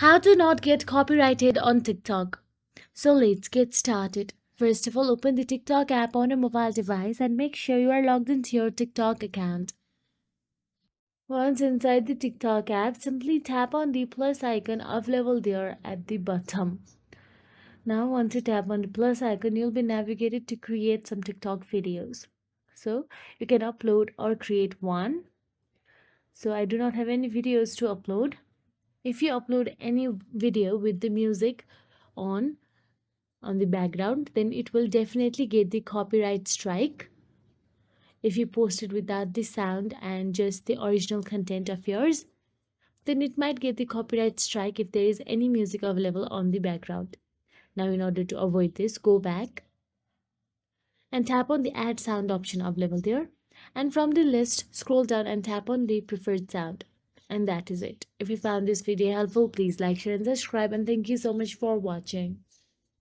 How to not get copyrighted on TikTok. So let's get started. First of all, open the TikTok app on a mobile device and make sure you are logged into your TikTok account. Once inside the TikTok app, simply tap on the plus icon available there at the bottom. Now, once you tap on the plus icon, you'll be navigated to create some TikTok videos. So, you can upload or create one. So, I do not have any videos to upload. If you upload any video with the music on on the background, then it will definitely get the copyright strike. If you post it without the sound and just the original content of yours, then it might get the copyright strike if there is any music available on the background. Now, in order to avoid this, go back and tap on the add sound option available there. And from the list, scroll down and tap on the preferred sound. And that is it. If you found this video helpful, please like, share, and subscribe. And thank you so much for watching.